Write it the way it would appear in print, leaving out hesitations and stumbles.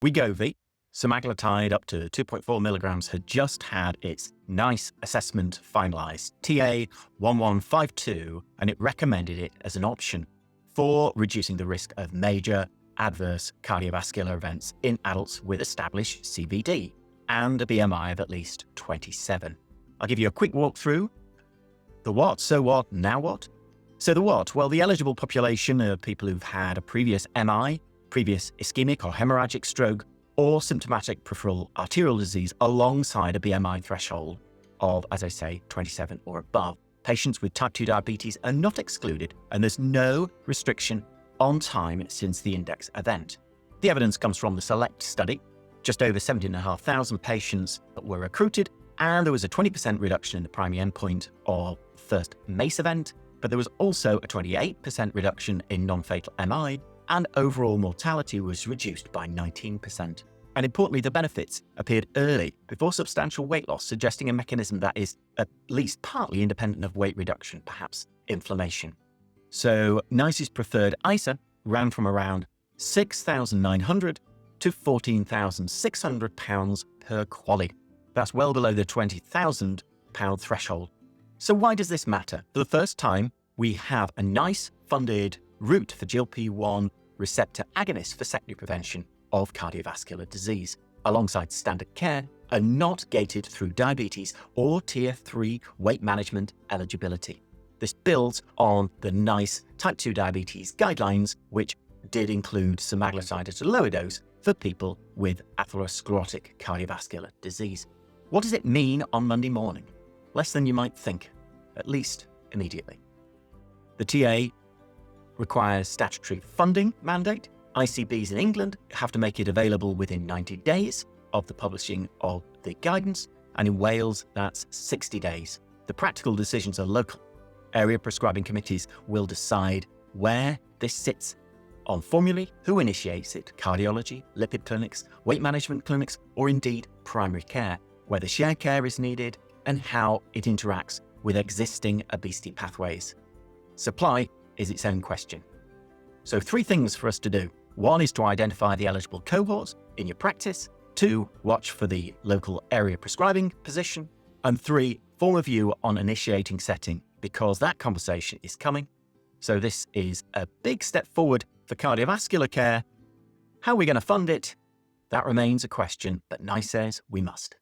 Wegovy, semaglutide up to 2.4 milligrams, had just had its NICE assessment finalized, TA1152, and it recommended it as an option for reducing the risk of major adverse cardiovascular events in adults with established CVD and a BMI of at least 27. I'll give you a quick walkthrough. The what, so what, now what? So the what? Well, the eligible population are people who've had a previous MI, previous ischemic or hemorrhagic stroke, or symptomatic peripheral arterial disease alongside a BMI threshold of, as I say, 27 or above. Patients with type 2 diabetes are not excluded, and there's no restriction on time since the index event. The evidence comes from the SELECT study. Just over 17,500 patients were recruited, and there was a 20% reduction in the primary endpoint of first MACE event, but there was also a 28% reduction in non-fatal MI, and overall mortality was reduced by 19%. And importantly, the benefits appeared early before substantial weight loss, suggesting a mechanism that is at least partly independent of weight reduction, perhaps inflammation. So NICE's preferred ISA ran from around 6,900 to 14,600 pounds per quality. That's well below the 20,000 pound threshold. So why does this matter? For the first time, we have a NICE-funded route for GLP-1 receptor agonists for secondary prevention of cardiovascular disease, alongside standard care, and not gated through diabetes or Tier 3 weight management eligibility. This builds on the NICE type 2 diabetes guidelines, which did include semaglutide at a lower dose for people with atherosclerotic cardiovascular disease. What does it mean on Monday morning? Less than you might think, at least immediately. The TA requires statutory funding mandate. ICBs in England have to make it available within 90 days of the publishing of the guidance, and in Wales, that's 60 days. The practical decisions are local. Area prescribing committees will decide where this sits on formulary, who initiates it, cardiology, lipid clinics, weight management clinics, or indeed primary care, whether shared care is needed, and how it interacts with existing obesity pathways. Supply is its own question. So 3 things for us to do. 1 is to identify the eligible cohorts in your practice. 2, watch for the local area prescribing position. And 3, form a view on initiating setting, because that conversation is coming. So this is a big step forward for cardiovascular care. How are we going to fund it? That remains a question, but NICE says we must.